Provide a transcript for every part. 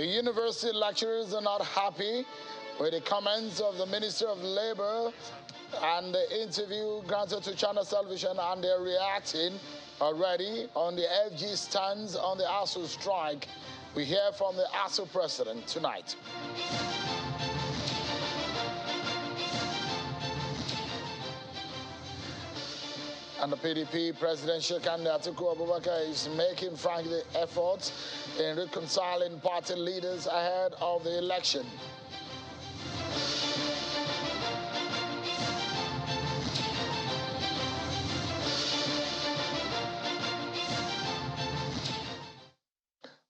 The university lecturers are not happy with the comments of the Minister of Labour and the interview granted to China Television, and they're reacting already on the FG stands on the ASUU strike. We hear from the ASUU president tonight. And the PDP presidential candidate Atiku is making, frankly, efforts in reconciling party leaders ahead of the election.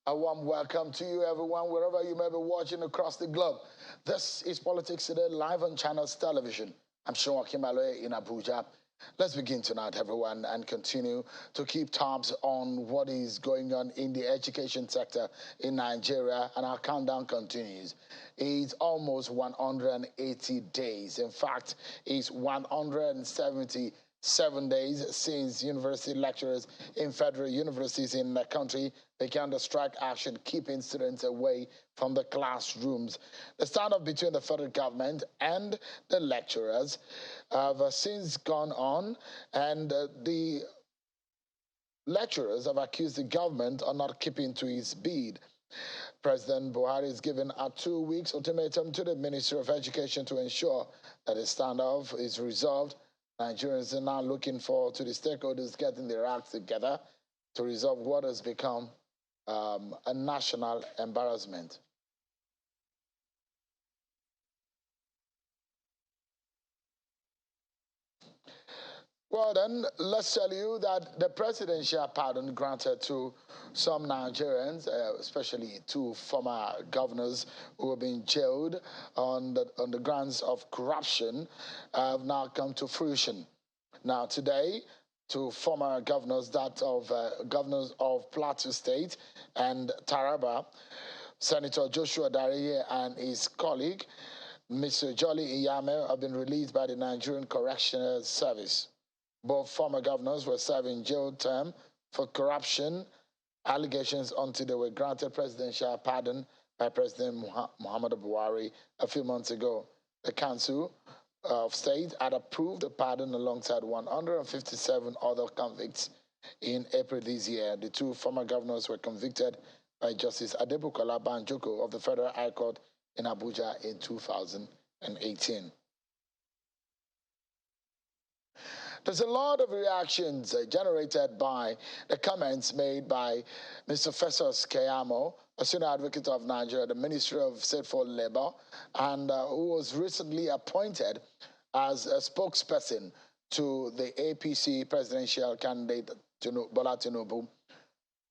A warm welcome to you, everyone, wherever you may be watching across the globe. This is Politics Today, live on China Television. I'm Sean Kimalo in Abuja. Let's begin tonight, everyone, and continue to keep tabs on what is going on in the education sector in Nigeria, and our countdown continues. It's almost 180 days. In fact, it's 177 days since university lecturers in federal universities in the country began the strike action, keeping students away from the classrooms. The standoff between the federal government and the lecturers have since gone on, and the lecturers have accused the government of not keeping to its bid. President Buhari is giving a 2 weeks ultimatum to the Ministry of Education to ensure that the standoff is resolved. Nigerians are now looking forward to the stakeholders getting their acts together to resolve what has become a national embarrassment. Well then, let's tell you that the presidential pardon granted to some Nigerians, especially two former governors who have been jailed on the grounds of corruption, have now come to fruition. Now today, two former governors, governors of Plateau State and Taraba, Senator Joshua Dariye and his colleague, Mr. Jolly Keyamo, have been released by the Nigerian Correctional Service. Both former governors were serving jail term for corruption allegations until they were granted presidential pardon by President Muhammadu Buhari a few months ago. The Council of State had approved the pardon alongside 157 other convicts in April this year. The two former governors were convicted by Justice Adebukola Banjoko of the Federal High Court in Abuja in 2018. There's a lot of reactions generated by the comments made by Mr. Festus Keyamo, a senior advocate of Nigeria, the Ministry of State for Labor, and who was recently appointed as a spokesperson to the APC presidential candidate Bola Tinubu.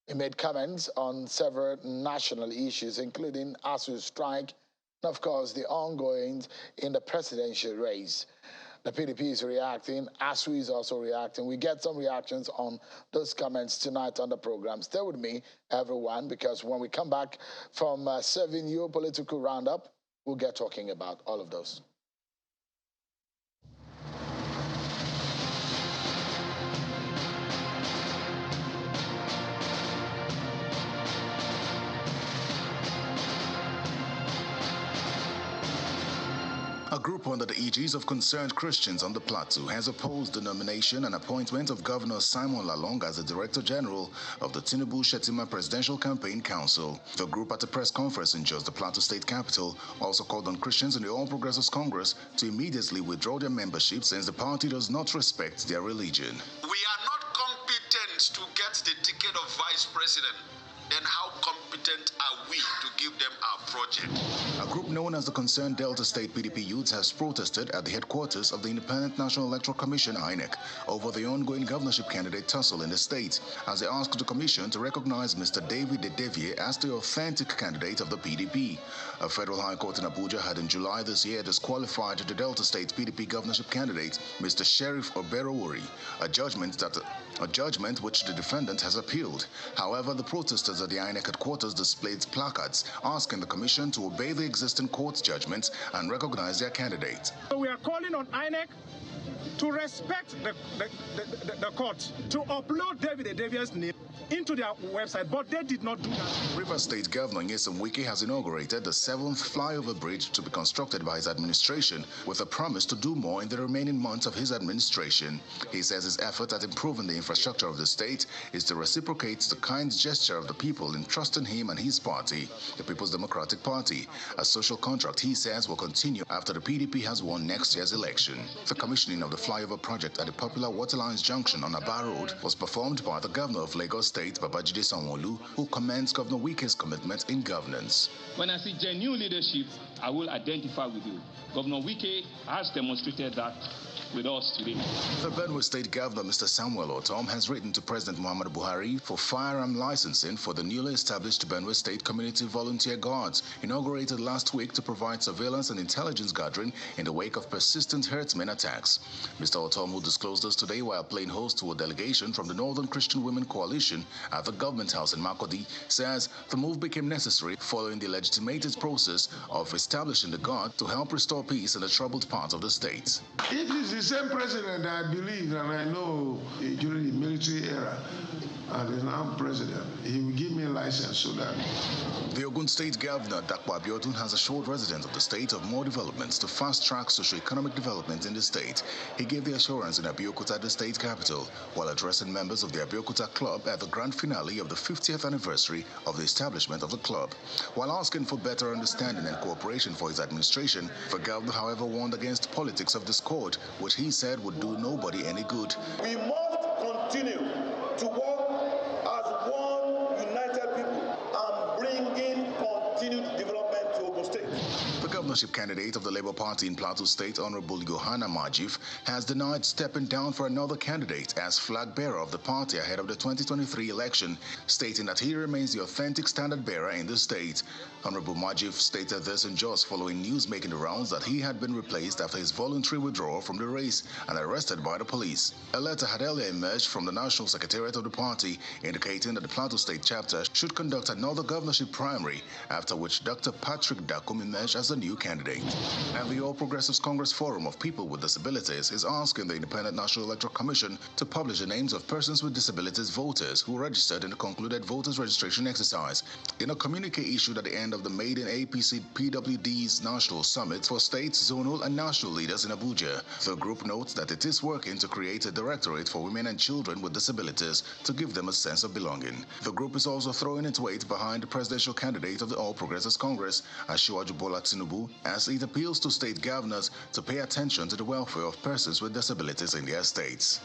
He made comments on several national issues, including ASUU strike, and of course the ongoings in the presidential race. The PDP is reacting, ASUU is also reacting. We get some reactions on those comments tonight on the program. Stay with me, everyone, because when we come back from serving you political roundup, we'll get talking about all of those. A group under the aegis of concerned Christians on the plateau has opposed the nomination and appointment of Governor Simon Lalong as the Director General of the Tinubu-Shettima Presidential Campaign Council. The group at a press conference in Jos, the Plateau State capital, also called on Christians in the All Progressives Congress to immediately withdraw their membership since the party does not respect their religion. We are not competent to get the ticket of Vice President. Then how competent are we to give them our project? A group known as the Concerned Delta State PDP Youths has protested at the headquarters of the Independent National Electoral Commission (INEC) over the ongoing governorship candidate tussle in the state, as they asked the commission to recognize Mr. David Dedevie as the authentic candidate of the PDP. A federal high court in Abuja had in July this year disqualified the Delta State PDP governorship candidate, Mr. Sheriff Oberowori, a judgment which the defendant has appealed. However, the protesters at the INEC headquarters displayed placards asking the commission to obey the existing court judgments and recognize their candidate. So we are calling on INEC to respect the court, to upload David Edevia's name into their website, but they did not do that. Rivers State Governor Wike has inaugurated the 7th flyover bridge to be constructed by his administration, with a promise to do more in the remaining months of his administration. He says his effort at improving the infrastructure of the state is to reciprocate the kind gesture of the people in trusting him and his party, the People's Democratic Party. A social contract, he says, will continue after the PDP has won next year's election. The commissioning of the flyover project at the popular Waterlines Junction on Aba Road was performed by the Governor of Lagos State, Babajide Sanwo-Olu, who commends Governor Wike's commitment in governance. When I see genuine leadership, I will identify with you. Governor Wike has demonstrated that with us today. The Benue State Governor, Mr. Samuel Ortom, has written to President Muhammadu Buhari for firearm licensing for the newly established Benue State Community Volunteer Guards, inaugurated last week to provide surveillance and intelligence gathering in the wake of persistent herdsmen attacks. Mr. Ortom, who disclosed this today while playing host to a delegation from the Northern Christian Women Coalition at the Government House in Makurdi, says the move became necessary following the legitimated process of establishing the Guard to help restore peace in the troubled parts of the state. It is the same president I believe and I know during the military era and is now president. He will give me a license so that... The Ogun State Governor, Dakwa Abiodun, has assured residents of the state of more developments to fast-track socio-economic development in the state. He gave the assurance in Abeokuta, the state capital, while addressing members of the Abeokuta Club at the grand finale of the 50th anniversary of the establishment of the club. While asking for better understanding and cooperation for his administration, the governor, however, warned against politics of discord, which he said would do nobody any good. We must continue to work as one united people and bring in continued development to Ogun State. The governorship candidate of the Labour Party in Plateau State, Honorable Yohana Majif, has denied stepping down for another candidate as flag bearer of the party ahead of the 2023 election, stating that he remains the authentic standard bearer in the state. Honorable Majif stated this in Jos following news making the rounds that he had been replaced after his voluntary withdrawal from the race and arrested by the police. A letter had earlier emerged from the National Secretariat of the party indicating that the Plateau State chapter should conduct another governorship primary, after which Dr. Patrick Dakum emerged as the new candidate. And the All Progressives Congress Forum of People with Disabilities is asking the Independent National Electoral Commission to publish the names of persons with disabilities voters who registered in the concluded voters registration exercise. In a communique issued at the end of the maiden APC PWD's National Summit for state, zonal and national leaders in Abuja, the group notes that it is working to create a directorate for women and children with disabilities to give them a sense of belonging. The group is also throwing its weight behind the presidential candidate of the All Progressives Congress, Asiwaju Bola Tinubu, as it appeals to state governors to pay attention to the welfare of persons with disabilities in their states.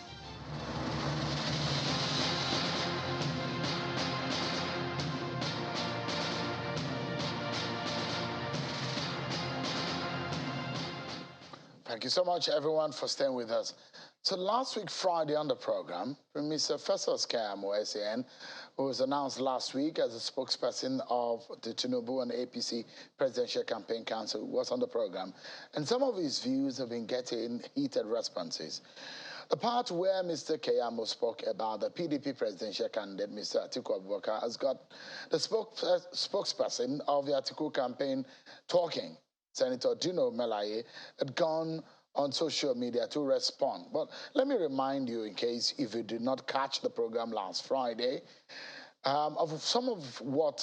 Thank you so much, everyone, for staying with us. So last week, Friday, on the program, Mr. Festus Keyamo, SAN, who was announced last week as a spokesperson of the Tinubu and APC Presidential Campaign Council, was on the program. And some of his views have been getting heated responses. The part where Mr. Keyamo spoke about the PDP presidential candidate, Mr. Atiku Abubakar, has got the spokesperson of the Atiku campaign talking. Senator Dino Melaye had gone on social media to respond. But let me remind you, in case if you did not catch the program last Friday, of some of what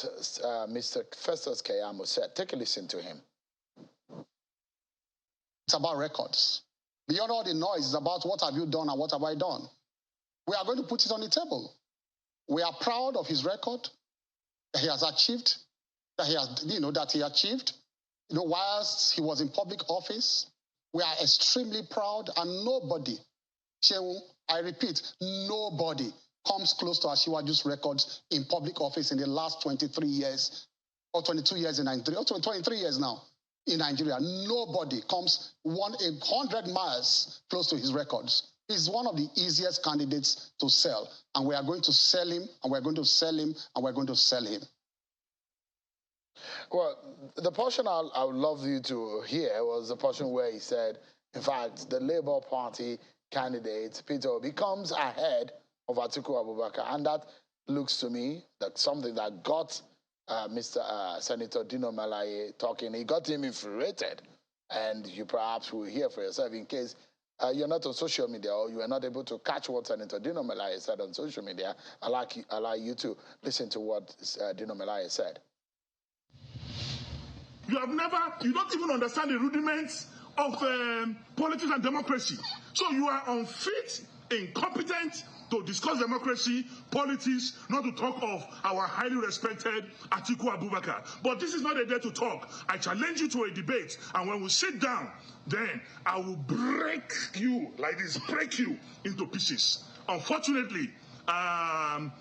Mr. Festus Keyamo said. Take a listen to him. It's about records. Beyond all the noise, it's about what have you done and what have I done. We are going to put it on the table. We are proud of his record that he has achieved, whilst he was in public office. We are extremely proud, and nobody, I repeat, nobody comes close to Asiwaju's records in public office in the last 23 years, or 22 years in Nigeria, or 23 years now in Nigeria. Nobody comes 100 miles close to his records. He's one of the easiest candidates to sell, and we are going to sell him, and we're going to sell him, and we're going to sell him. Well, the portion I would love you to hear was the portion where he said, in fact, the Labour Party candidate, Peter Obi, comes ahead of Atiku Abubakar. And that looks to me like something that got Mr. Senator Dino Melaye talking. He got him infuriated. And you perhaps will hear for yourself in case you're not on social media, or you are not able to catch what Senator Dino Melaye said on social media, I'd like you to listen to what Dino Melaye said. You don't even understand the rudiments of politics and democracy. So you are unfit, incompetent to discuss democracy, politics, not to talk of our highly respected Atiku Abubakar. But this is not a day to talk. I challenge you to a debate, and when we sit down, then I will break you like this, break you into pieces. Unfortunately, I'm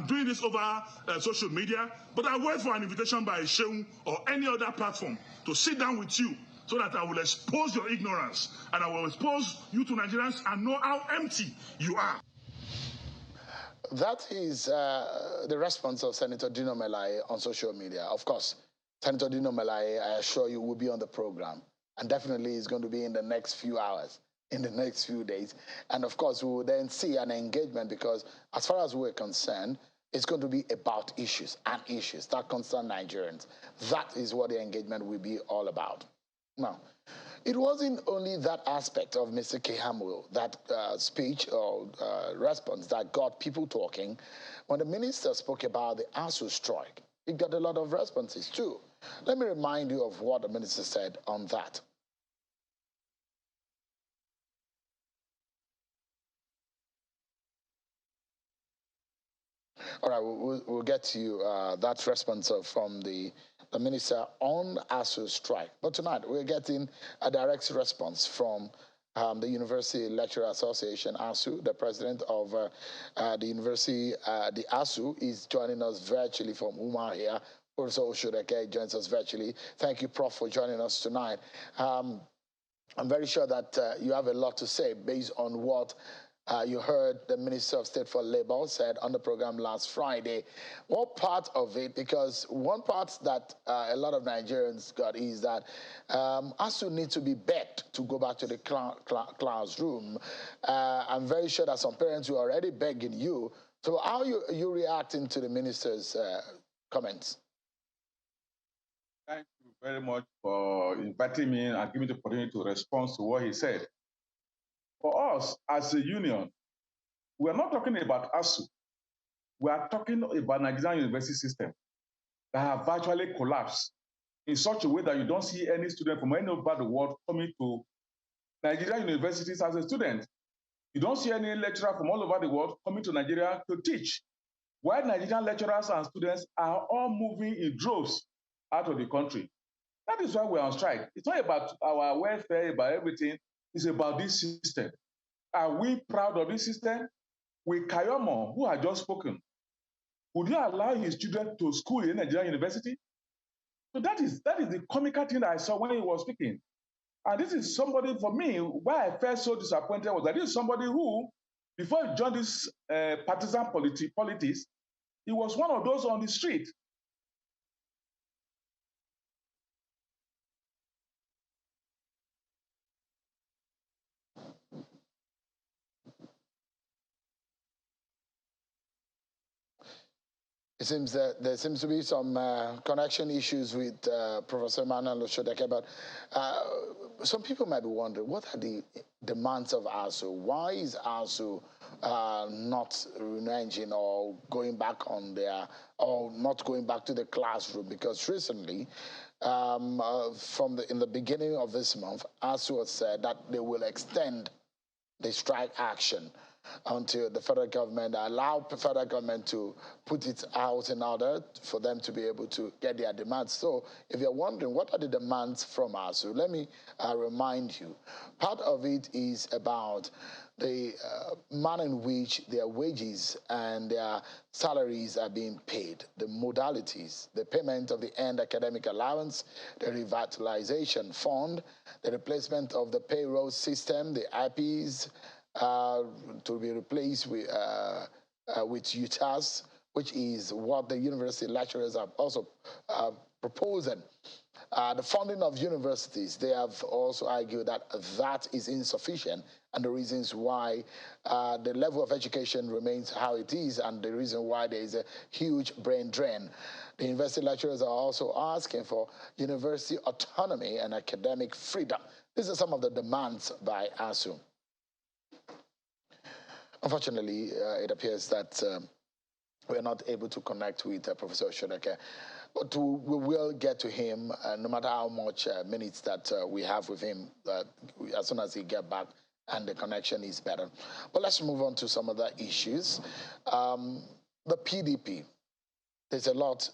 doing this over social media, but I wait for an invitation by ASUU or any other platform to sit down with you so that I will expose your ignorance and I will expose you to Nigerians and know how empty you are. That is the response of Senator Dino Melaye on social media. Of course, Senator Dino Melaye, I assure you, will be on the program, and definitely is going to be in the next few hours, in the next few days. And of course, we will then see an engagement, because as far as we're concerned, it's going to be about issues and issues that concern Nigerians. That is what the engagement will be all about. Now, it wasn't only that aspect of Mr. Keyamo, that speech or response that got people talking. When the minister spoke about the ASUU strike, it got a lot of responses too. Let me remind you of what the minister said on that. All right, we'll get to you that response from the minister on ASUU strike. But tonight, we're getting a direct response from the University Lecturer Association, ASUU. The president of the university, the ASUU, is joining us virtually from Umar here. Professor Oshudeke joins us virtually. Thank you, Prof, for joining us tonight. I'm very sure that you have a lot to say based on what you heard the Minister of State for Labor said on the program last Friday. What part of it, because one part that a lot of Nigerians got is that ASUU need to be begged to go back to the classroom. I'm very sure that some parents were already begging you. So how are you reacting to the minister's comments? Thank you very much for inviting me and giving me the opportunity to respond to what he said. For us, as a union, we are not talking about ASUU. We are talking about Nigerian university system that have virtually collapsed in such a way that you don't see any student from any over the world coming to Nigerian universities as a student. You don't see any lecturer from all over the world coming to Nigeria to teach. While Nigerian lecturers and students are all moving in droves out of the country. That is why we're on strike. It's not about our welfare, about everything. It's about this system. Are we proud of this system? With Keyamo, who had just spoken, would you allow his children to school in Nigerian university? So that is the comical thing that I saw when he was speaking. And this is somebody, for me, why I felt so disappointed was that this is somebody who, before he joined this partisan politics, he was one of those on the street. It seems that there seems to be some connection issues with Professor Emmanuel Oshodeke, but some people might be wondering, what are the demands of ASUU? Why is ASUU not reneging or going back on their, or not going back to the classroom? Because recently, in the beginning of this month, ASUU has said that they will extend the strike action until the federal government allow the federal government to put it out in order for them to be able to get their demands. So if you're wondering, what are the demands from ASUU? Let me remind you. Part of it is about the manner in which their wages and their salaries are being paid, the modalities, the payment of the end academic allowance, the revitalization fund, the replacement of the payroll system, the IPs, to be replaced with UTAS, which is what the university lecturers are also proposing. The funding of universities, they have also argued that that is insufficient, and the reasons why the level of education remains how it is, and the reason why there is a huge brain drain. The university lecturers are also asking for university autonomy and academic freedom. These are some of the demands by ASUU. Unfortunately, it appears that we're not able to connect with Professor Shodeke, but we will get to him no matter how much minutes that we have with him, as soon as he gets back and the connection is better. But let's move on to some other issues. The PDP, there's a lot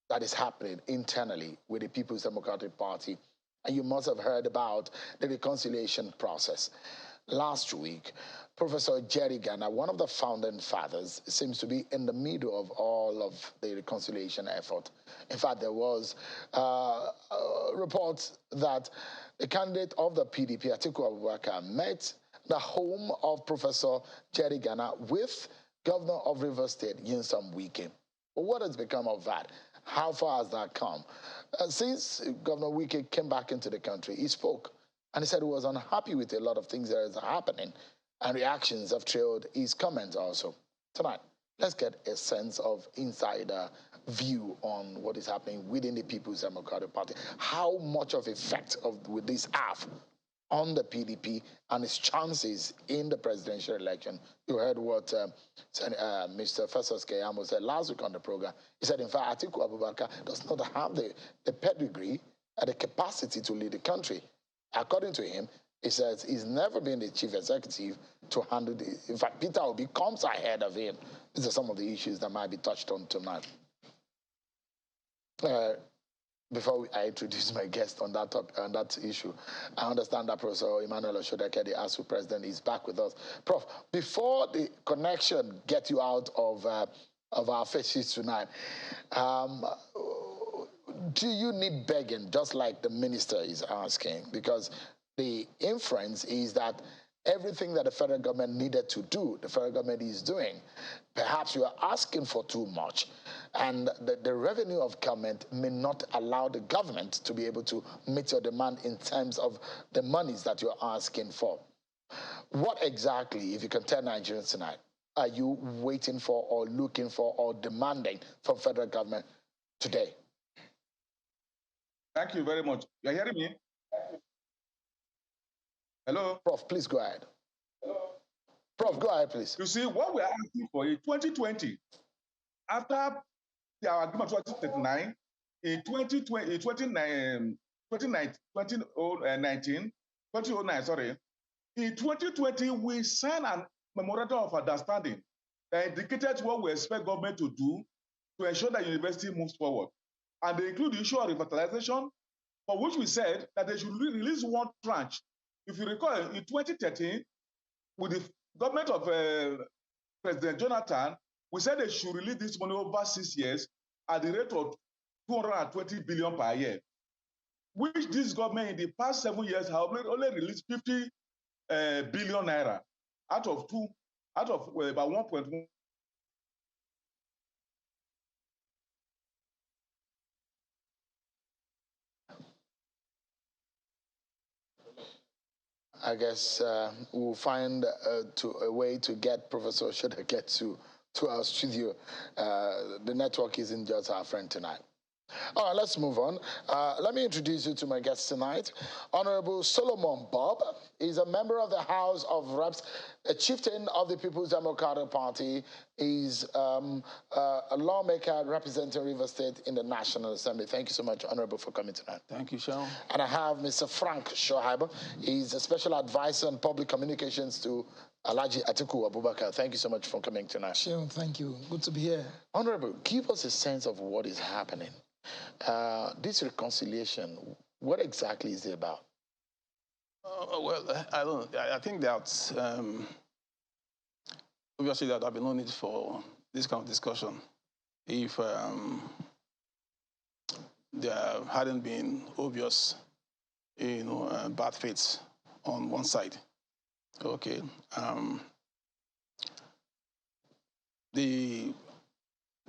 that is happening internally with the People's Democratic Party, and you must have heard about the reconciliation process. Last week, Professor Jerry Ghana, one of the founding fathers, seems to be in the middle of all of the reconciliation effort. In fact, there was reports that the candidate of the PDP, Atiku Abubakar, met the home of Professor Jerry Ghana with Governor of Rivers State, Wike. But what has become of that? How far has that come? Since Governor Wike came back into the country, he spoke, and he said he was unhappy with a lot of things that is happening, and reactions have trailed his comments also. Tonight, let's get a sense of insider view on what is happening within the People's Democratic Party. How much of effect would this have on the PDP and its chances in the presidential election? You heard what Mr. Festus Keyamo said last week on the program. He said, in fact, Atiku Abubakar does not have the pedigree and the capacity to lead the country. According to him, he says he's never been the chief executive to handle the. In fact, Peter Obi comes ahead of him. These are some of the issues that might be touched on tonight. Before I introduce my guest on that issue, I understand that Professor Emmanuel Oshodeke, the ASUU president, is back with us. Prof, before the connection gets you out of our faces tonight, do you need begging, just like the minister is asking? Because the inference is that everything that the federal government needed to do, the federal government is doing. Perhaps you are asking for too much, and the revenue of government may not allow the government to be able to meet your demand in terms of the monies that you're asking for. What exactly, if you can tell Nigerians tonight, are you waiting for or looking for or demanding from federal government today? Thank you very much. You're hearing me? Hello? Prof, please go ahead. Hello? Prof, go ahead, please. You see, what we're asking for in 2020, after our agreement 2039, in 2019, in 2020, we signed a memorandum of understanding that indicated what we expect government to do to ensure that university moves forward. And they include the issue of revitalization, for which we said that they should release one tranche. If you recall, in 2013, with the government of President Jonathan, we said they should release this money over 6 years at the rate of 220 billion per year, which this government in the past 7 years have only released 50 billion naira out of about 1.1. I guess we'll find a way to get Professor Shodeke to our studio. The network isn't just our friend tonight. All right, let's move on. Let me introduce you to my guest tonight. Honorable Solomon Bob is a member of the House of Reps, a chieftain of the People's Democratic Party. He's a lawmaker representing Rivers State in the National Assembly. Thank you so much, Honorable, for coming tonight. Thank you, Sean. And I have Mr. Frank Shohaiba. He's a special advisor on public communications to Alhaji Atiku Abubakar. Thank you so much for coming tonight. Sean, thank you. Good to be here. Honorable, give us a sense of what is happening. This reconciliation, what exactly is it about? Well, I think that obviously there would be no need for this kind of discussion if there hadn't been obvious, bad faith on one side. Okay. The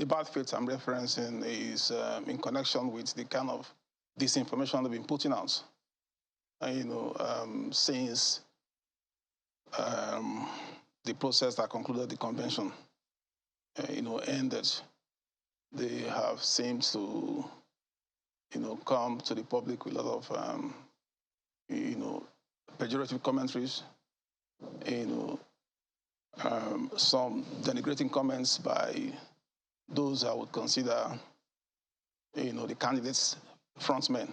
bad faith I'm referencing is in connection with the kind of disinformation they've been putting out, since the process that concluded the convention, ended. They have seemed to, come to the public with a lot of, pejorative commentaries, some denigrating comments by those I would consider, the candidates' frontmen.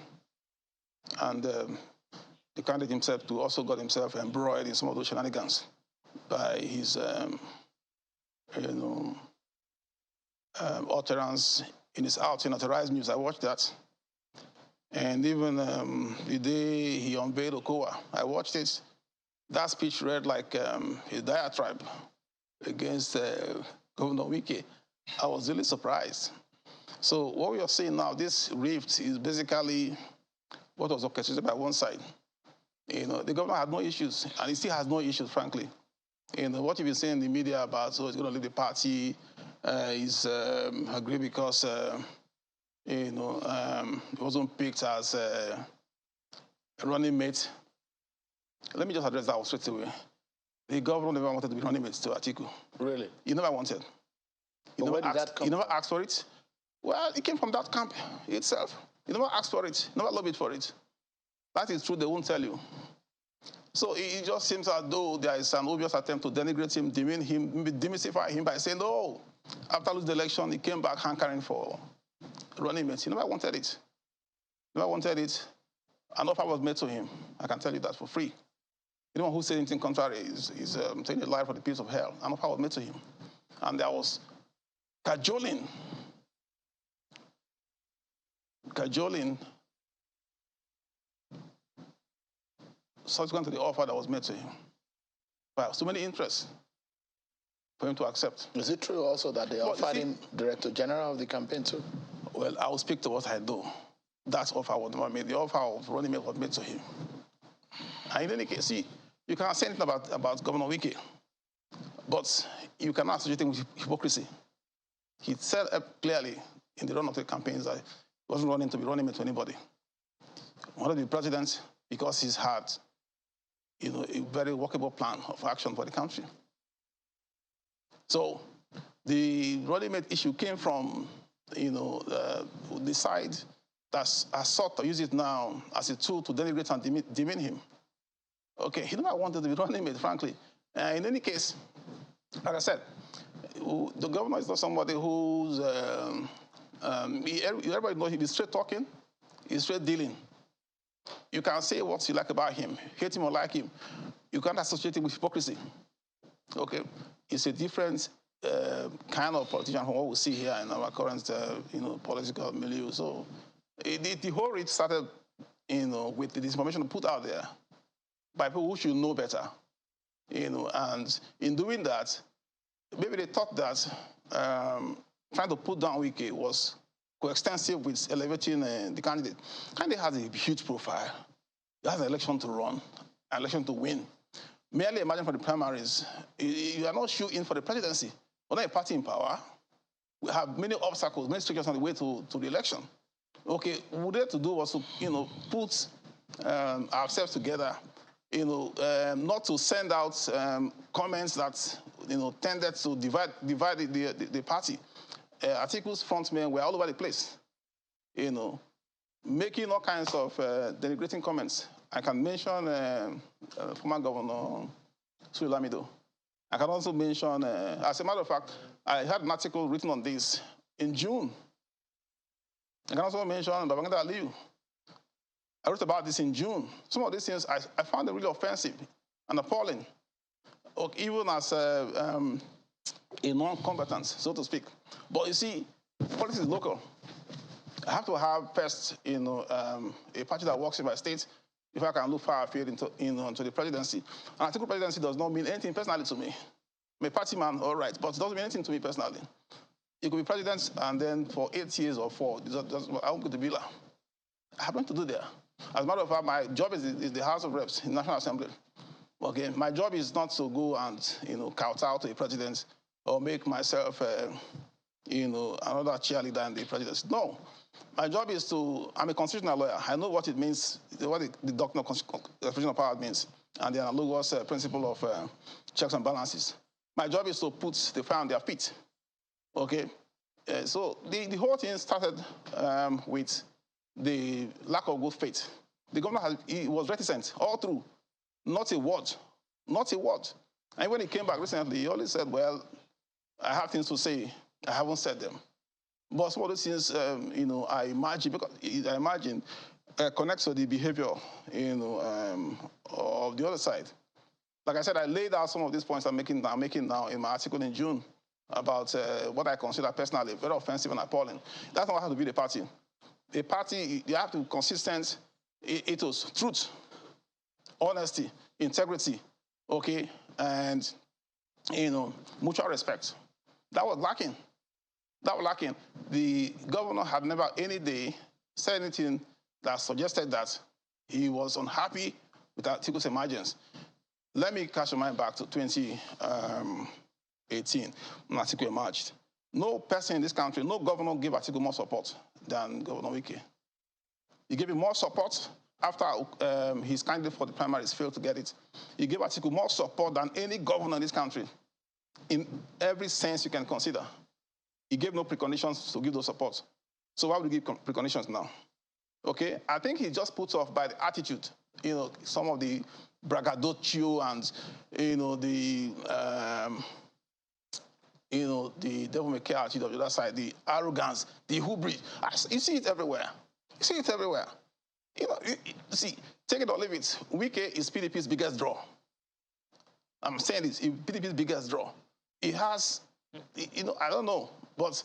And the candidate himself too also got himself embroiled in some of those shenanigans by his, utterance in his outing authorized news. I watched that. And even the day he unveiled Okowa, I watched it. That speech read like a diatribe against Governor Wike. I was really surprised. So what we are seeing now, this rift is basically what was orchestrated by one side. The governor had no issues, and he still has no issues, frankly. What you've been saying in the media about, so he's going to leave the party, he's agreed because, he wasn't picked as a running mate. Let me just address that straight away. The governor never wanted to be running mate to Atiku. Really? He never wanted. He never asked for it. Well, it came from that camp itself. He never asked for it, never lobbied for it. That is true, they won't tell you. So it just seems as though there is an obvious attempt to denigrate him, demean him, demystify him by saying, oh, after losing the election, he came back hankering for running mates. He never wanted it. Never wanted it. An offer was made to him. I can tell you that for free. Anyone who says anything contrary is taking a lie for the pits of hell. An offer was made to him. And there was cajoling subsequent to the offer that was made to him. But so many interests for him to accept. Is it true also that they offered him Director General of the campaign too? Well, I will speak to what I do. That offer was never made. The offer of running mate was made to him. And in any case, see, you cannot say anything about Governor Wike, but you cannot associate him with hypocrisy. He said clearly in the run-up to the campaigns that he wasn't running to be running mate to anybody. He wanted to be president because he's had, a very workable plan of action for the country. So the running mate issue came from, the side that has sought to use it now as a tool to denigrate and demean him. Okay, he never wanted to be running mate, frankly. In any case, like I said, the governor is not somebody who's, everybody knows he's straight talking, he's straight dealing. You can say what you like about him, hate him or like him. You can't associate him with hypocrisy. Okay, it's a different kind of politician from what we see here in our current, political milieu. So the whole reach started, with the disinformation put out there by people who should know better, and in doing that, maybe they thought that trying to put down Wike was coextensive with elevating the candidate. The candidate has a huge profile. He has an election to run, an election to win. Merely imagine for the primaries, you are not shoo-in for the presidency. We're not a party in power. We have many obstacles, many strictures on the way to the election. Okay, what we had to do was to, put ourselves together, not to send out comments that, tended to divide the party. Atiku's frontmen were all over the place, making all kinds of denigrating comments. I can mention former Governor Lamido. I can also mention, as a matter of fact, I had an article written on this in June. I can also mention Babangida Aliyu. I wrote about this in June. Some of these things I found them really offensive and appalling, even as a non-combatant, so to speak. But you see, politics is local. I have to have first, a party that works in my state if I can look far afield into the presidency. And I think the presidency does not mean anything personally to me. I'm a party man, all right, but it doesn't mean anything to me personally. You could be president and then for 8 years or 4, I won't go to Bila. I have nothing to do there. As a matter of fact, my job is the House of Reps, in National Assembly. Okay, my job is not to go and, kowtow to a president or make myself, another cheerleader in the presidency. No, My job is to, I'm a constitutional lawyer. I know what it means, what the doctrine of separation of power means, and the analogous principle of checks and balances. My job is to put the fire on their feet, okay? So the whole thing started with the lack of good faith. The governor he was reticent all through, not a word, not a word. And when he came back recently, he only said, well, I have things to say, I haven't said them. But some of those things, I imagine connects to the behavior, of the other side. Like I said, I laid out some of these points I'm making now in my article in June about what I consider personally very offensive and appalling. That's not how to build a party. A party, you have to be consistent ethos, truth, honesty, integrity, okay, and mutual respect. That was lacking. That was lacking. The governor had never any day said anything that suggested that he was unhappy with Atiku's emergence. Let me catch your mind back to 2018 when Atiku emerged. No person in this country, no governor gave Atiku more support than Governor Wike. He gave him more support after his candidate for the primaries failed to get it. He gave Atiku more support than any governor in this country in every sense you can consider. He gave no preconditions to give those supports. So why would he give preconditions now? Okay, I think he's just put off by the attitude, some of the braggadocio and, the devil may care attitude of the other side, the arrogance, the hubris. You see it everywhere. You see it everywhere. See, take it or leave it. Wike is PDP's biggest draw. I'm saying this, PDP's biggest draw. It has, I don't know, but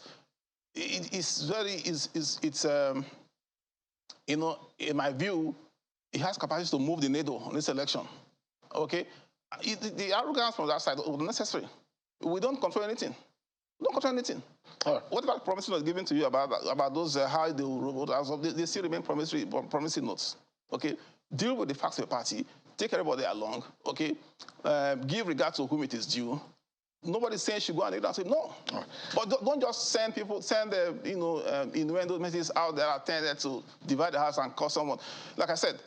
it's very, in my view, it has capacity to move the needle on this election. Okay? The arrogance from that side was necessary. We don't control anything. We don't control anything. Right. What about promises was given to you about those how they will vote? They still remain promising notes. Okay? Deal with the facts of your party. Take everybody along. Okay? Give regard to whom it is due. Nobody's saying should go and say no. Right. But don't just send innuendo messages out there attended to divide the house and cause someone. Like I said,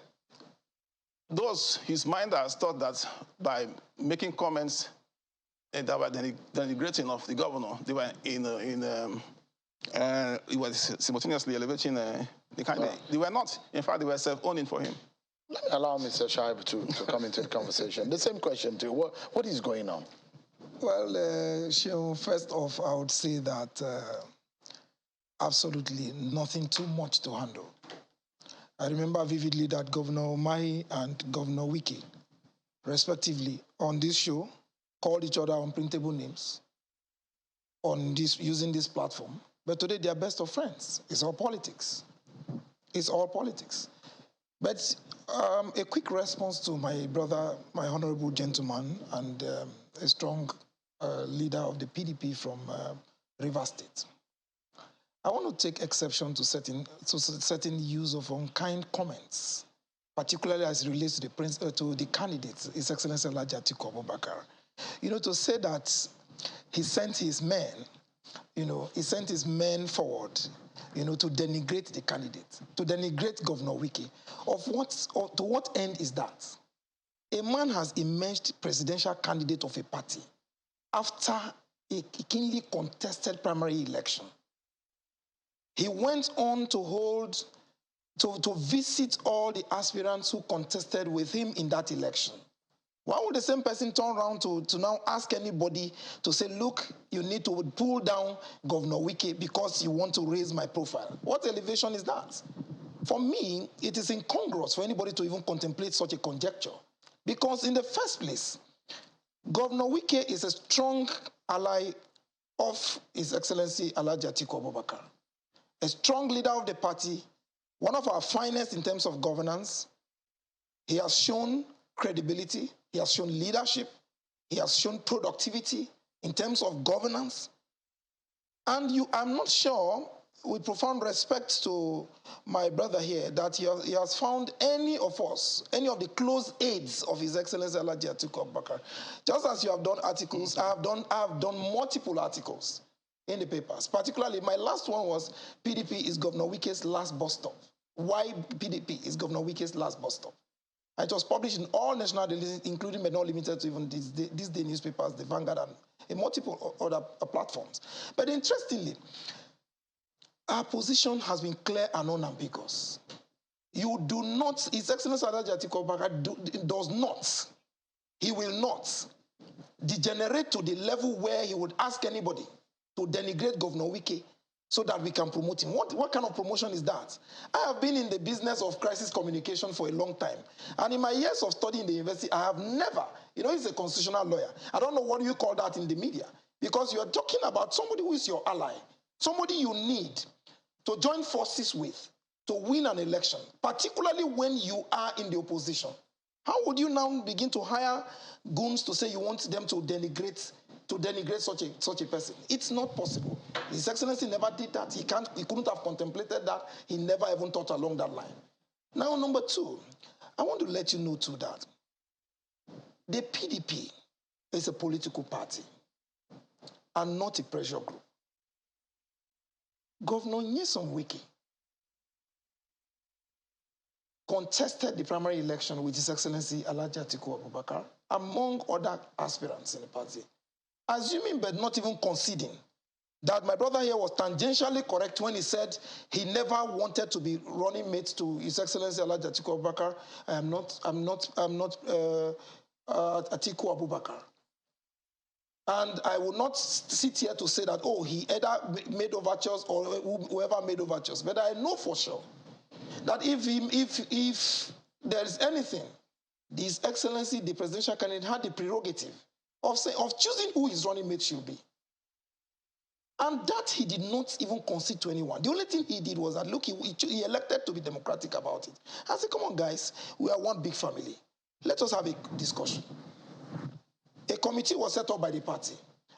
his minders thought that by making comments that were denigrating of the governor, they were he was simultaneously elevating the candidate. They were not. In fact, they were self-owning for him. Let me allow Mr. Shaib to come into the conversation. The same question to you. What is going on? Well, first off, I would say that absolutely nothing too much to handle. I remember vividly that Governor Umahi and Governor Wike, respectively, on this show, called each other unprintable names using this platform. But today, they are best of friends. It's all politics. It's all politics. But a quick response to my brother, my honorable gentleman, and a strong leader of the PDP from Rivers State. I want to take exception to certain use of unkind comments, particularly as it relates to the candidates, His Excellency Alhaji Atiku Abubakar. To say that he sent his men, forward, to denigrate the candidate, to denigrate Governor Wike. To what end is that? A man has emerged presidential candidate of a party after a keenly contested primary election. He went on to visit all the aspirants who contested with him in that election. Why would the same person turn around to now ask anybody to say, look, you need to pull down Governor Wike because you want to raise my profile? What elevation is that? For me, it is incongruous for anybody to even contemplate such a conjecture. Because in the first place, Governor Wike is a strong ally of His Excellency Alhaji Atiku Abubakar, a strong leader of the party, one of our finest in terms of governance. He has shown credibility, he has shown leadership, he has shown productivity in terms of governance. And I'm not sure, with profound respect to my brother here, that he has found any of the close aides of His Excellency Alhaji Atiku Abubakar. Just as you have done articles, I have done multiple articles, in the papers. Particularly, my last one was PDP is Governor Wike's last bus stop. Why PDP is Governor Wike's last bus stop? It was published in all national releases, including but not limited to even these day newspapers, the Vanguard, and multiple other platforms. But interestingly, our position has been clear and unambiguous. You do not, His Excellency Atiku does not, he will not degenerate to the level where he would ask anybody to denigrate Governor Wike so that we can promote him. What kind of promotion is that? I have been in the business of crisis communication for a long time. And in my years of studying in the university, I have never, he's a constitutional lawyer. I don't know what you call that in the media. Because you are talking about somebody who is your ally, somebody you need to join forces with to win an election, particularly when you are in the opposition. How would you now begin to hire goons to say you want them to denigrate such a person? It's not possible. His Excellency never did that. He couldn't have contemplated that. He never even thought along that line. Now, number two, I want to let you know too that the PDP is a political party and not a pressure group. Governor Nyesom Wike contested the primary election with His Excellency Alhaji Atiku Abubakar, among other aspirants in the party, assuming but not even conceding that my brother here was tangentially correct when he said he never wanted to be running mate to His Excellency Alhaji Atiku Abubakar. I'm not Atiku Abubakar. And I will not sit here to say that, he either made overtures or whoever made overtures. But I know for sure that if there is anything, His Excellency, the presidential candidate, had the prerogative of choosing who his running mate should be. And that he did not even concede to anyone. The only thing he did was that, look, he elected to be democratic about it. I said, come on, guys, we are one big family. Let us have a discussion. A committee was set up by the party,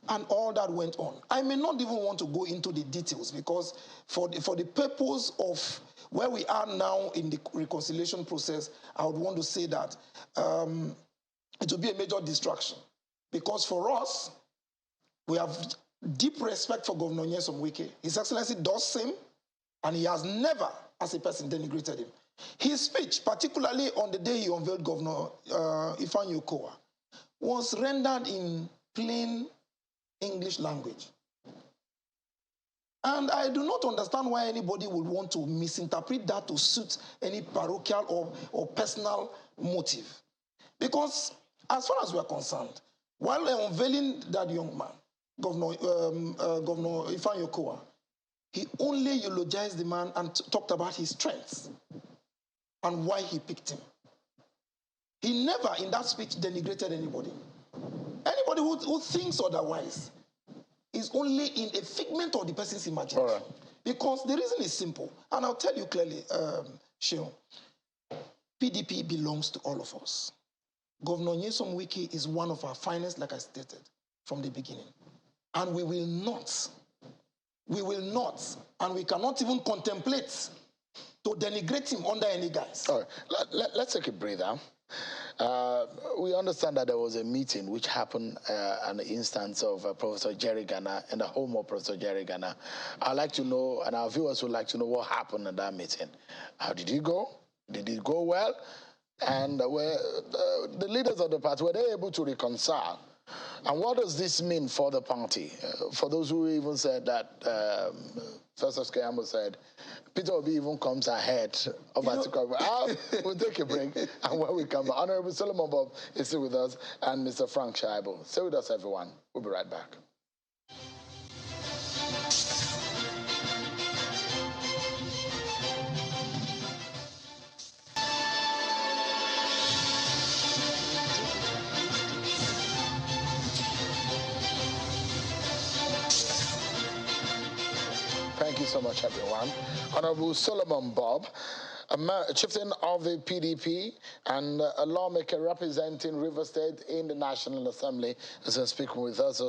and all that went on. I may not even want to go into the details because for the purpose of where we are now in the reconciliation process, I would want to say that it will be a major distraction. Because for us, we have deep respect for Governor Nyesom Wike. His Excellency does same, and he has never, as a person, denigrated him. His speech, particularly on the day he unveiled Governor Ifeanyi Okowa, was rendered in plain English language. And I do not understand why anybody would want to misinterpret that to suit any parochial or personal motive. Because as far as we are concerned, while unveiling that young man, Governor Ifeanyi Okowa, he only eulogized the man and talked about his strengths and why he picked him. He never, in that speech, denigrated anybody. Anybody who thinks otherwise is only in a figment of the person's imagination. Right. Because the reason is simple, and I'll tell you clearly, Sheon, PDP belongs to all of us. Governor Nyesom Wike is one of our finest, like I stated, from the beginning. And we will not, and we cannot even contemplate to denigrate him under any guise. All right, let's take a breather. We understand that there was a meeting which happened, an instance of Professor Jerry Ghana in the home of Professor Jerry Ghana. I'd like to know, and our viewers would like to know what happened at that meeting. How did it go? Did it go well? And were the leaders of the party, were they able to reconcile? And what does this mean for the party? For those who even said that, first of Keyamo said, Peter Obi even comes ahead of Atiku. We'll take a break, and when we come back, Honorable Solomon Bob is still with us, and Mr. Frank Shaibu. Stay with us, everyone. We'll be right back. Thank you so much, everyone. Honorable Solomon Bob, a chieftain of the PDP and a lawmaker representing River State in the National Assembly, is speaking with us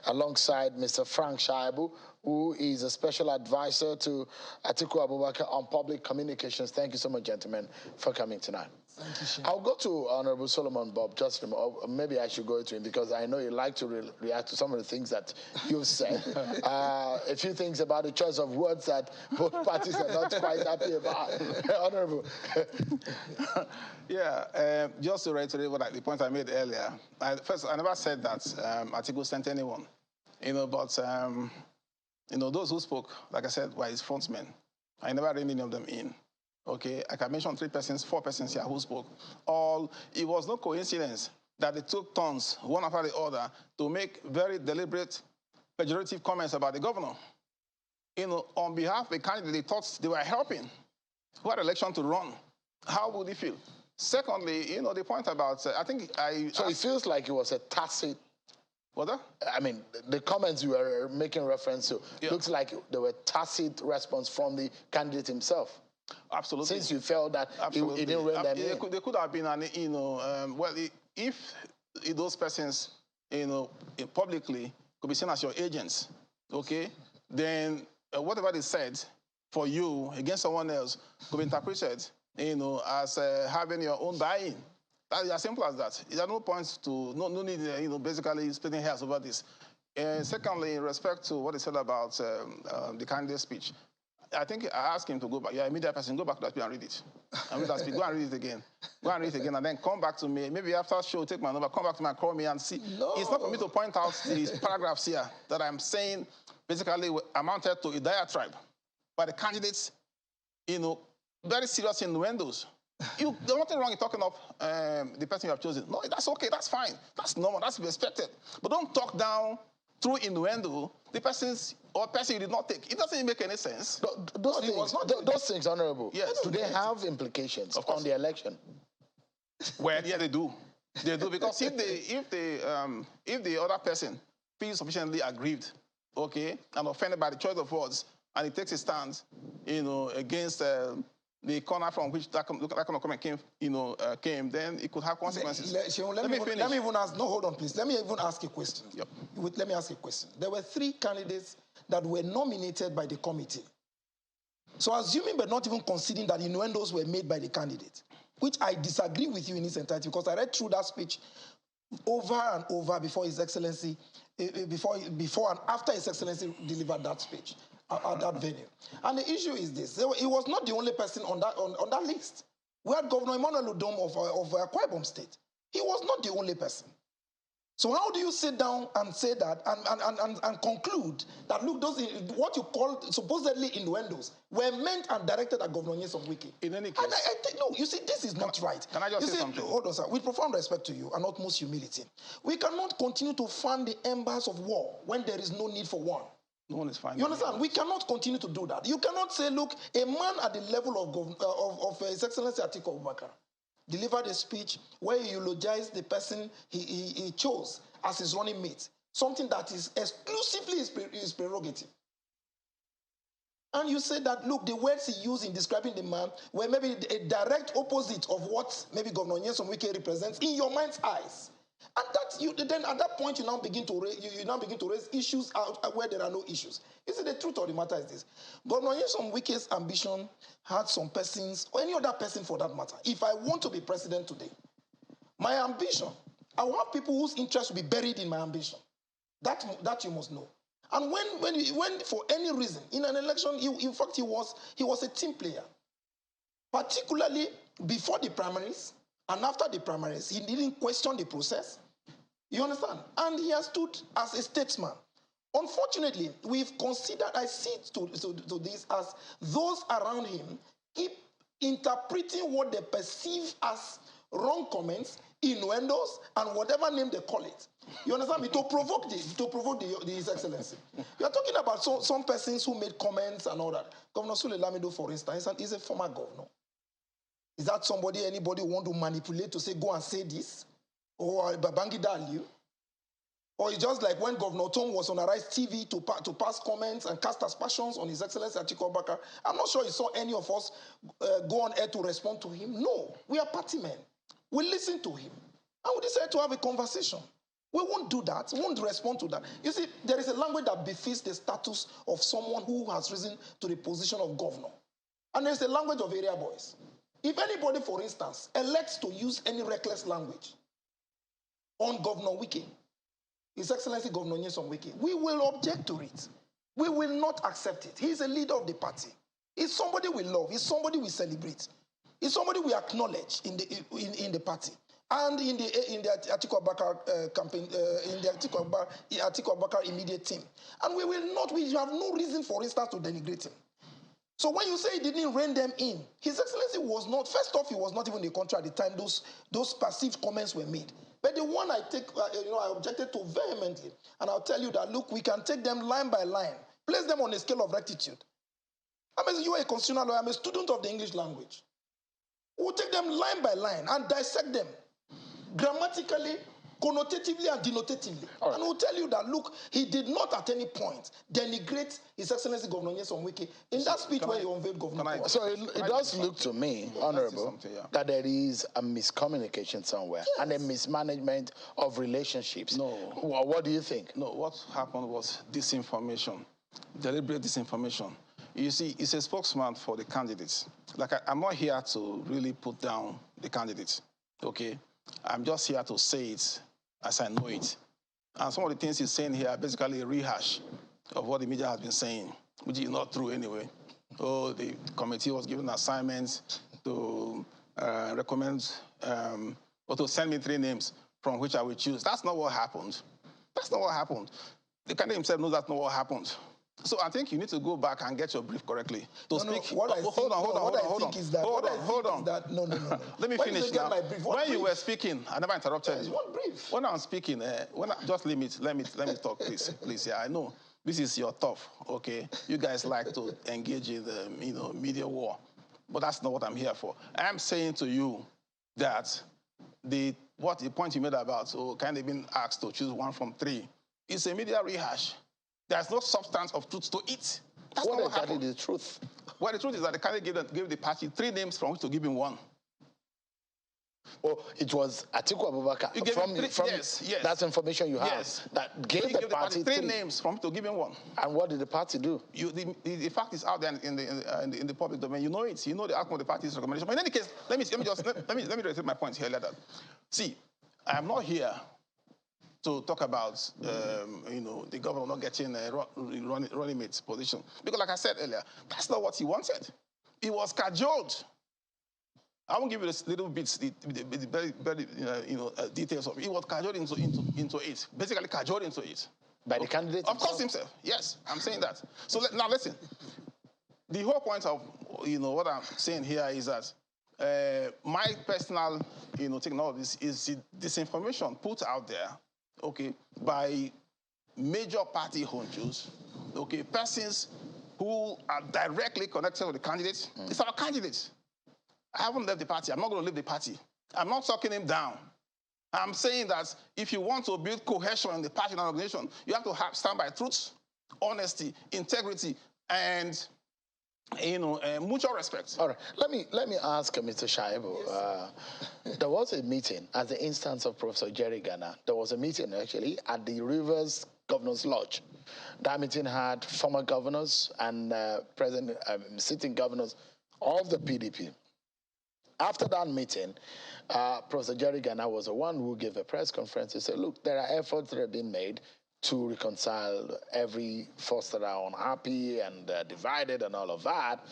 alongside Mr. Frank Shaibu, who is a special advisor to Atiku Abubakar on public communications. Thank you so much, gentlemen, for coming tonight. Thank you, Shane. I'll go to Honorable Solomon Bob, just maybe I should go to him because I know you like to react to some of the things that you've said. A few things about the choice of words that both parties are not quite happy about. Honorable. Yeah, just to reiterate the point I made earlier. First, I never said that Atiku sent anyone, but those who spoke, like I said, were his frontmen. I never read any of them in. Okay, I can mention 3 persons, 4 persons here who spoke. It was no coincidence that they took turns, one after the other, to make very deliberate, pejorative comments about the governor. On behalf of a candidate they thought they were helping, who had election to run. How would he feel? Secondly, the point about, So it feels like it was a tacit. What? I mean, the comments you were making reference to, looks like there were tacit response from the candidate himself. Absolutely. Since you felt that he didn't rein them in. There could have been if those persons, publicly could be seen as your agents, okay, then whatever they said for you against someone else could be interpreted, as having your own buy-in. That's as simple as that. There are no points to, no need, basically splitting hairs over this. Secondly, in respect to what he said about the candidate's speech, I think I asked him to go back. Yeah, a media person, go back to that speech and read it. And read that speech, go and read it again. Go and read it again, and then come back to me. Maybe after show, take my number, come back to me and call me and see. No. It's not for me to point out these paragraphs here that I'm saying basically amounted to a diatribe by the candidates, very serious innuendos. There's nothing wrong in talking of the person you have chosen. No, that's okay, that's fine. That's normal, that's to be expected. But don't talk down through innuendo the person you did not take. It doesn't make any sense. Those things, Honorable, yes. Do they have implications on the election? Well, yeah, they do. They do, because if the other person feels sufficiently aggrieved, okay, and offended by the choice of words, and he takes a stand, against the corner from which that kind of comment came, then it could have consequences. Let me even ask. No, hold on, please. Let me even ask a question. Yep. Let me ask a question. There were 3 candidates that were nominated by the committee. So assuming but not even considering that innuendos were made by the candidate, which I disagree with you in its entirety, because I read through that speech over and over before His Excellency, before and after His Excellency delivered that speech at that venue. And the issue is this. He was not the only person on that list. We had Governor Emmanuel Udom of Akwa Ibom State. He was not the only person. So how do you sit down and say that and conclude that, look, those what you call supposedly innuendos were meant and directed at Governor Nyesom Wike? In any case. No, you see, this is not right. Can I just say something? Hold on, sir. With profound respect to you and utmost humility, we cannot continue to fan the embers of war when there is no need for one. No one is fine. You understand? We cannot continue to do that. You cannot say, look, a man at the level of His Excellency Atiku Abubakar delivered a speech where he eulogized the person he chose as his running mate, something that is exclusively his prerogative. And you say that, look, the words he used in describing the man were maybe a direct opposite of what maybe Governor Nyesom Wike represents in your mind's eyes. And then at that point you now begin to raise issues out where there are no issues. You see, the truth of the matter is this: Governor Nyesom Wike's ambition had some persons, or any other person for that matter. If I want to be president today, my ambition, I will have people whose interests will be buried in my ambition. That you must know. And when for any reason in an election, in fact he was a team player, particularly before the primaries. And after the primaries, he didn't question the process. You understand? And he has stood as a statesman. Unfortunately, we've considered, I see to this as those around him keep interpreting what they perceive as wrong comments, innuendos, and whatever name they call it. You understand me? To provoke His Excellency. You are talking about some persons who made comments and all that. Governor Sule Lamido, for instance, is a former governor. Is that anybody want to manipulate to say, go and say this? Or Babangida Aliyu? Or it's just like when Governor Tom was on Arise TV to pass comments and cast aspersions on His Excellency Atiku Abubakar. I'm not sure he saw any of us go on air to respond to him. No, we are party men. We listen to him. And we decided to have a conversation. We won't do that. We won't respond to that. You see, there is a language that befits the status of someone who has risen to the position of governor. And there's a language of area boys. If anybody, for instance, elects to use any reckless language on Governor Wike, His Excellency Governor Nyesom Wike, we will object to it. We will not accept it. He's a leader of the party. He's somebody we love. He's somebody we celebrate. He's somebody we acknowledge in the party and in the Atiku Abubakar campaign, in the Atiku Abubakar immediate team. And we have no reason, for instance, to denigrate him. So when you say he didn't rein them in, His Excellency was not, first off, he was not even in the country at the time those perceived comments were made. But the one I objected to vehemently, and I'll tell you that, look, we can take them line by line, place them on a scale of rectitude. You are a constitutional lawyer, I'm a student of the English language. We'll take them line by line and dissect them grammatically, connotatively, and denotatively. Right. And we'll tell you that, look, he did not at any point denigrate His Excellency Governor Nyesom Wike in that speech where he unveiled Governor. So it does look to me, Honorable, that there is a miscommunication somewhere and a mismanagement of relationships. No. What do you think? No, what happened was disinformation, deliberate disinformation. You see, it's a spokesman for the candidates. Like, I'm not here to really put down the candidates, okay? I'm just here to say it as I know it. And some of the things he's saying here are basically a rehash of what the media has been saying, which is not true anyway. Oh, the committee was given assignments to recommend or to send me 3 names from which I will choose. That's not what happened. That's not what happened. The candidate himself knows that's not what happened. So I think you need to go back and get your brief correctly. To speak. Hold on. Let me finish now. When you were speaking, I never interrupted you. What brief? When I'm speaking, just let me talk, please. Please, yeah, I know this is your tough, okay? You guys like to engage in the media war, but that's not what I'm here for. I'm saying to you that the point you made about kind of being asked to choose 1 from 3 is a media rehash. There's no substance of truth to it. That's what not what exactly happened. the truth? Well, the truth is that the candidate gave the party 3 names from which to give him 1. Oh, it was Atiku Abubakar. Yes. That's information you have. Yes. That gave the party 3 names from which to give him 1. And what did the party do? The fact is out there in the public domain. You know it. You know the outcome of the party's recommendation. But in any case, let me reiterate my point here. See, I am not here to talk about, the governor not getting a running mate's position. Because like I said earlier, that's not what he wanted. He was cajoled. I won't give you the little bits, the very details of it. He was cajoled into it, basically cajoled into it. By the candidate Of course himself, yes, I'm saying that. So now listen, the whole point of, what I'm saying here is that my personal, taking all of this is disinformation put out there, okay, by major party honchos, okay, persons who are directly connected with the candidates. It's our candidates. I haven't left the party. I'm not going to leave the party. I'm not talking him down. I'm saying that if you want to build cohesion in the party and organization, you have to stand by truth, honesty, integrity, and mutual respect. All right. Let me ask Mr. Shaibu. Yes. There was a meeting at the instance of Professor Jerry Ghana. There was a meeting actually at the Rivers Governor's Lodge. That meeting had former governors and present sitting governors of the PDP. After that meeting, Professor Jerry Ghana was the one who gave a press conference. He said, look, there are efforts that have been made to reconcile every force that are unhappy and divided and all of that.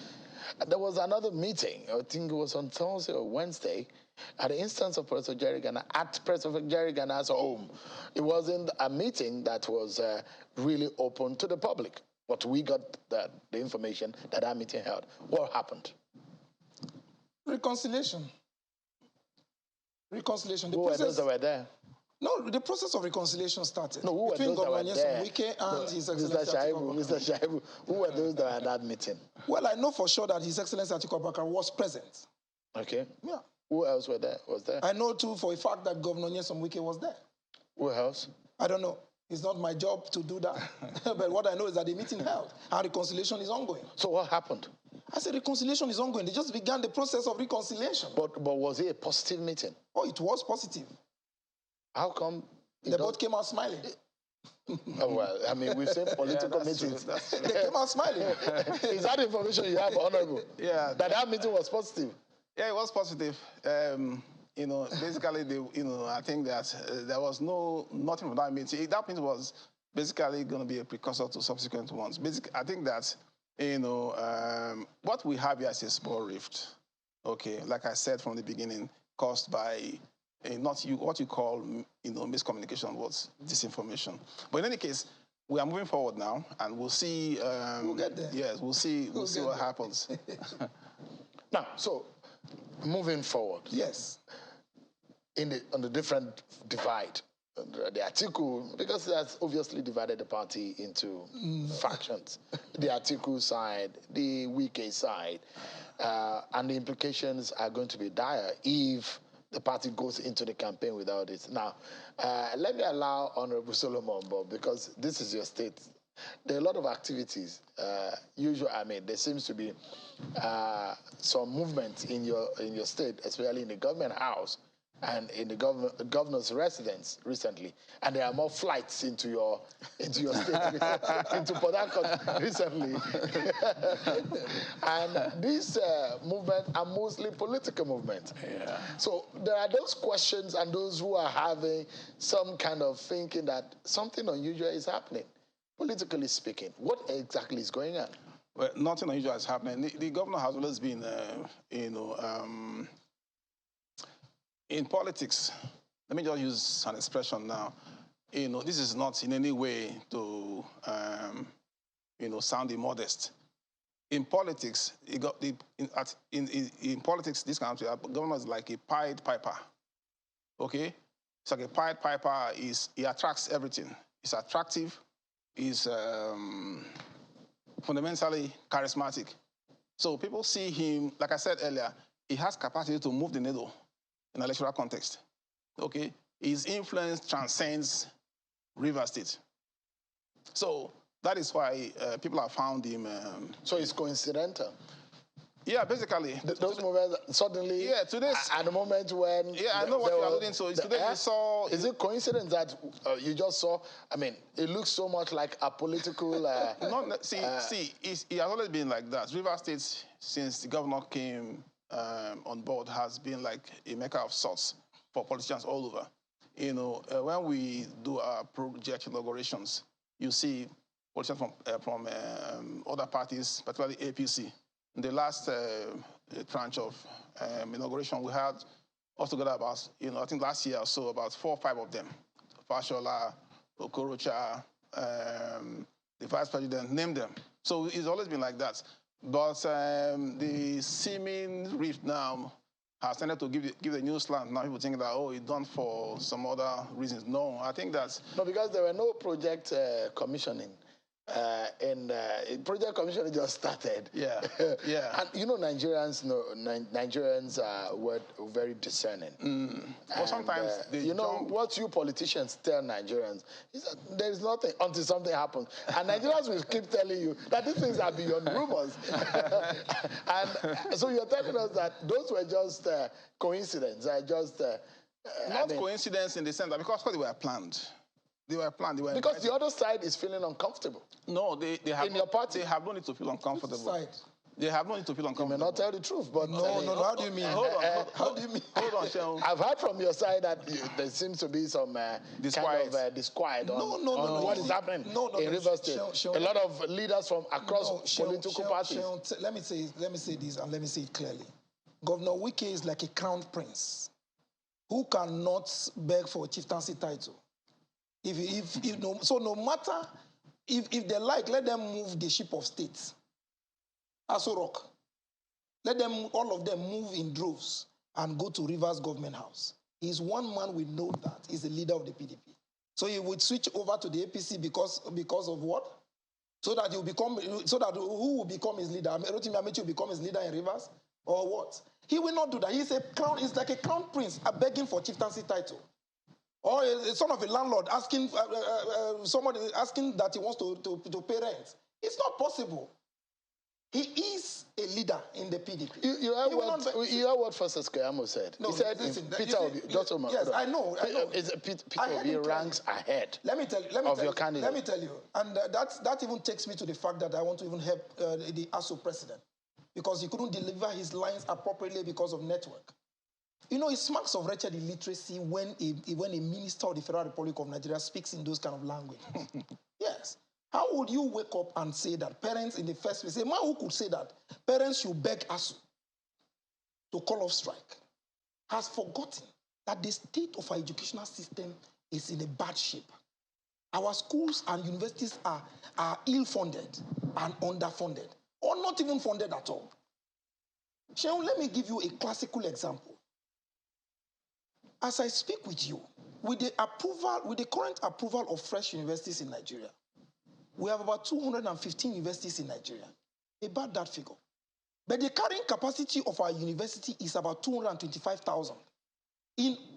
There was another meeting, I think it was on Thursday or Wednesday, at the instance of Professor Jerry Ghana, at Professor Jerry Ghana's home. It wasn't a meeting that was really open to the public, but we got the information that meeting held. What happened? Reconciliation. Reconciliation. Who were those that were there? No, the process of reconciliation started. No, who were between those that were there? Wike and His Excellency Mr. Shaibu, who were those that were at that meeting? Well, I know for sure that His Excellency Atiku Abubakar was present. Okay. Yeah. Who else was there? I know too for a fact that Governor Nyesom Wike was there. Who else? I don't know. It's not my job to do that. But what I know is that the meeting held and reconciliation is ongoing. So what happened? I said reconciliation is ongoing. They just began the process of reconciliation. But was it a positive meeting? Oh, it was positive. How come They both came out smiling. Oh, well, I mean, we've seen political meetings. They came out smiling. Is that information you have, Honorable? Yeah. That meeting was positive? Yeah, it was positive. You know, basically, I think that there was nothing from that meeting. That meeting was basically going to be a precursor to subsequent ones. Basically, I think that, what we have here is a small rift. Okay, like I said from the beginning, caused by what you call, miscommunication, was disinformation. But in any case, we are moving forward now, and we'll see. We'll get there. Yes, we'll see what happens. Now, so moving forward. Yes. On the different divide, the Atiku, because that's obviously divided the party into factions. The Atiku side, the Wike side, and the implications are going to be dire if the party goes into the campaign without it. Now, let me allow Honorable Solomon Bob, because this is your state. There are a lot of activities. There seems to be some movement in your state, especially in the government house and in the governor's residence recently, and there are more flights into your state, into Port Harcourt recently. And these movements are mostly political movements. Yeah. So there are those questions and those who are having some kind of thinking that something unusual is happening, politically speaking. What exactly is going on? Well, nothing unusual is happening. The governor has always been, in politics, let me just use an expression now. This is not in any way to, sound immodest. In politics, in politics, this country, a governor is like a Pied Piper. Okay, it's like a Pied Piper. He attracts everything. He's attractive. He's fundamentally charismatic. So people see him, like I said earlier, he has capacity to move the needle in an electoral context. Okay? His influence transcends Rivers State. So that is why people have found him. So it's coincidental? Yeah, basically. Those moments suddenly, yeah, today, at the moment when... Yeah, I know what you're alluding to. Today you saw... Is it coincidence that you just saw... I mean, it looks so much like a political... he has always been like that. Rivers State, since the governor came on board, has been like a maker of sorts for politicians all over. When we do our project inaugurations, you see politicians from other parties, particularly APC. In the last tranche of inauguration, we had altogether about, I think last year or so, about 4 or 5 of them. Fashola, Okorocha, the vice president, name them. So it's always been like that. But the seeming rift now has tended to give a new slant. Now people think that, it's done for some other reasons. No, I think that's... No, because there were no project commissioning. Project commissioning just started. Yeah, yeah. And Nigerians were very discerning. Well, sometimes what you politicians tell Nigerians is that there is nothing until something happens, and Nigerians will keep telling you that these things are beyond rumors. And so you're telling us that those were just coincidence, not coincidence in the sense that because they were planned. They were planned. They were because the other side is feeling uncomfortable. No, they have in your party. They have no need to feel uncomfortable. Side. They have no need to feel uncomfortable. You may not tell the truth, but no. How do you mean? Hold on. How do you mean? Hold on, Sheon. I've heard from your side that there seems to be some kind of disquiet on what is happening in Rivers State. A lot of leaders from across political parties. Let me say this, and let me say it clearly. Governor Wike is like a crown prince who cannot beg for a chieftaincy title. So no matter if they like, let them move the ship of state. ASUU Rock. Let them, all of them, move in droves and go to Rivers Government House. He's one man, we know that. He's the leader of the PDP. So he would switch over to the APC because of what? So that who will become his leader? Rotimi Amechi will become his leader in Rivers? Or what? He will not do that. He's like a crown prince begging for chieftaincy title. Or a son of a landlord asking somebody asking that he wants to pay rent. It's not possible. He is a leader in the PDP. You heard what Francis Keyamo said. No, he said listen, Peter Obi, yes, I know. Peter Obi ranks ahead of your candidate. Let me tell you, and that even takes me to the fact that I want to even help the ASUU president, because he couldn't deliver his lines appropriately because of network. You know, it smacks of wretched illiteracy when a minister of the Federal Republic of Nigeria speaks in those kind of language. Yes. How would you wake up and say that parents in the first place, a man who could say that parents should beg ASUU to call off strike, has forgotten that the state of our educational system is in a bad shape. Our schools and universities are ill-funded and underfunded, or not even funded at all. Sheon, let me give you a classical example. As I speak with you, with the current approval of fresh universities in Nigeria, we have about 215 universities in Nigeria, about that figure. But the carrying capacity of our university is about 225,000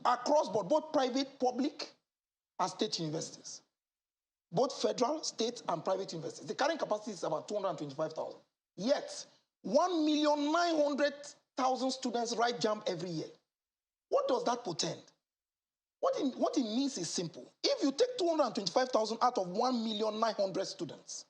across board, both private, public, and state universities. Both federal, state, and private universities. The carrying capacity is about 225,000. Yet, 1,900,000 students write JAMB every year. What does that portend? What it means is simple. If you take 225,000 out of 1,900,000 students,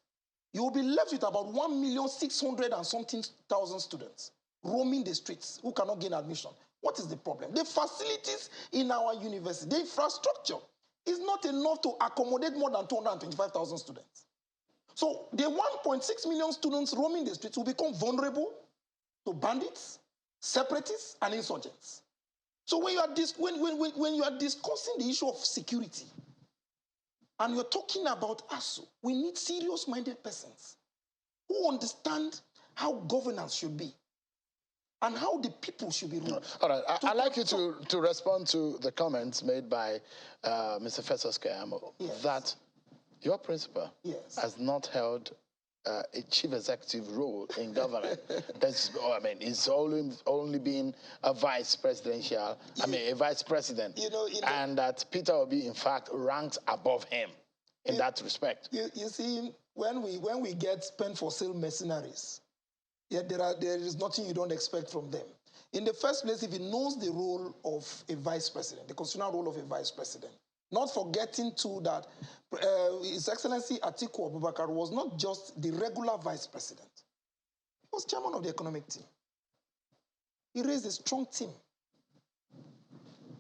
you will be left with about 1,600,000 and something thousand students roaming the streets who cannot gain admission. What is the problem? The facilities in our university, the infrastructure is not enough to accommodate more than 225,000 students. So the 1.6 million students roaming the streets will become vulnerable to bandits, separatists, and insurgents. So when you are discussing the issue of security, and you're talking about ASUU, we need serious-minded persons who understand how governance should be and how the people should be ruled. All right, I'd like you to respond to the comments made by Mr. Festus Keyamo, that your principal has not held a chief executive role in government. It's only been a vice presidential, a vice president. And that Peter Obi, in fact, ranks above him in that respect. You see, when we get spent for sale mercenaries, there is nothing you don't expect from them. In the first place, if he knows the role of a vice president, the constitutional role of a vice president, not forgetting too that His Excellency Atiku Abubakar was not just the regular vice president. He was chairman of the economic team. He raised a strong team.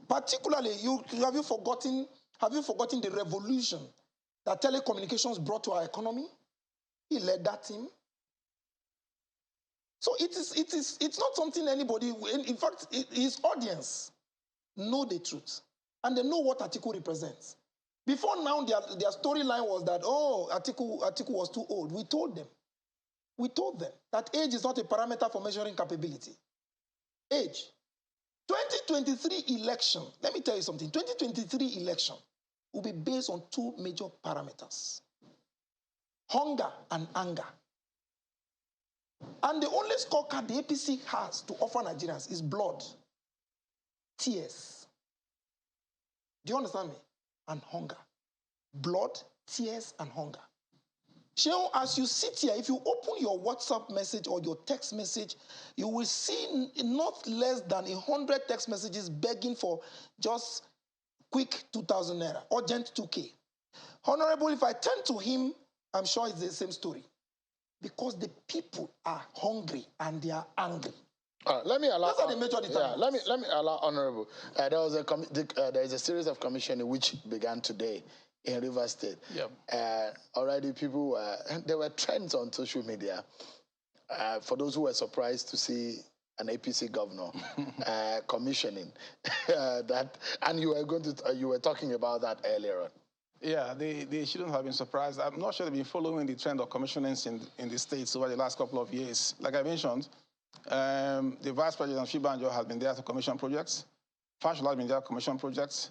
Particularly, have you forgotten the revolution that telecommunications brought to our economy? He led that team. So it's not something anybody, in fact, his audience know the truth. And they know what Atiku represents. Before now, their storyline was that, oh, Atiku was too old. We told them that age is not a parameter for measuring capability. Age. 2023 election, let me tell you something. 2023 election will be based on two major parameters: hunger and anger. And the only scorecard the APC has to offer Nigerians is blood, tears. Do you understand me? And hunger. Blood, tears, and hunger. Sheon, as you sit here, if you open your WhatsApp message or your text message, you will see not less than 100 text messages begging for just quick 2,000 naira, urgent 2K. Honorable, if I turn to him, I'm sure it's the same story. Because the people are hungry and they are angry. Let me allow. Those are the major determinants. Let me allow Honorable. There is a series of commissioning which began today in Rivers State. Yep. Already people there were trends on social media. For those who were surprised to see an APC governor commissioning that, and you were talking about that earlier on. Yeah, they shouldn't have been surprised. I'm not sure they've been following the trend of commissionings in the States over the last couple of years. Like I mentioned, the Vice President Shibanjo has been there to commission projects. Fashola has been there to commission projects.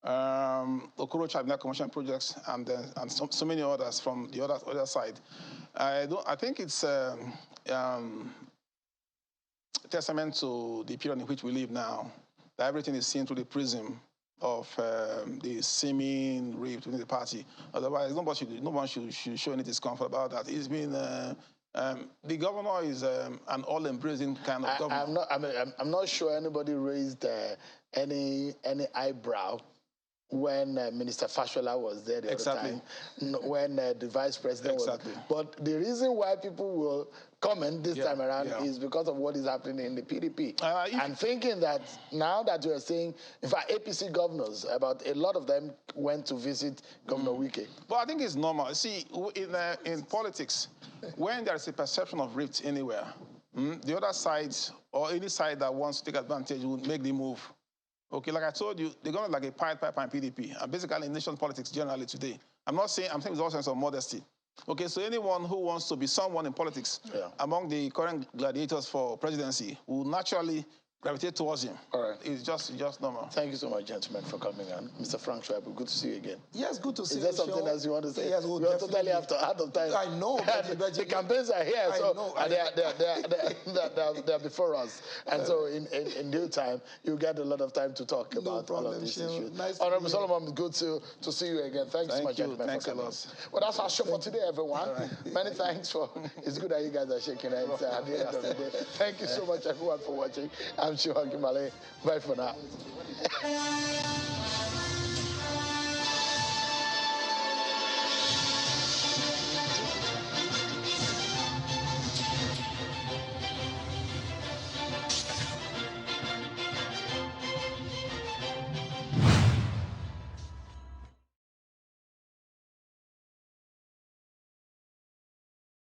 Okorocha has been there to commission projects, and so many others from the other side. I think it's testament to the period in which we live now, that everything is seen through the prism of the seeming rift within the party. Otherwise, no one should show any discomfort about that. It's been The governor is an all-embracing kind of governor. I'm not sure anybody raised any eyebrow when Minister Fashola was there the other time, when the vice president was. But the reason why people will comment this time around is because of what is happening in the PDP. I'm thinking that now that you're saying, in fact, APC governors, about a lot of them went to visit Governor Wike. But I think it's normal. See, in politics, when there is a perception of rift anywhere, the other side or any side that wants to take advantage will make the move. Okay, like I told you, they're going like a Pied Piper and PDP, and basically in nation politics generally today. I'm saying with all sense of modesty. Okay, so anyone who wants to be someone in politics among the current gladiators for presidency will naturally gravitate towards him. All right. It's just normal. Thank you so much, gentlemen, for coming on. Mr. Frank Schreiber, good to see you again. Yes, good to see you. Is there something else you want to say? Yes, we are totally out of time. I know. But the campaigns are here, they're before us. And so in due time, you get a lot of time to talk about all of these issues. Nice Honorable Solomon, good to see you again. Thanks so much, gentlemen, for coming. Well, that's our show for today, everyone. Many thanks it's good that you guys are shaking hands at the end of the day. Thank you so much, everyone, for watching. I'm Shiwa Kimale. Bye for now.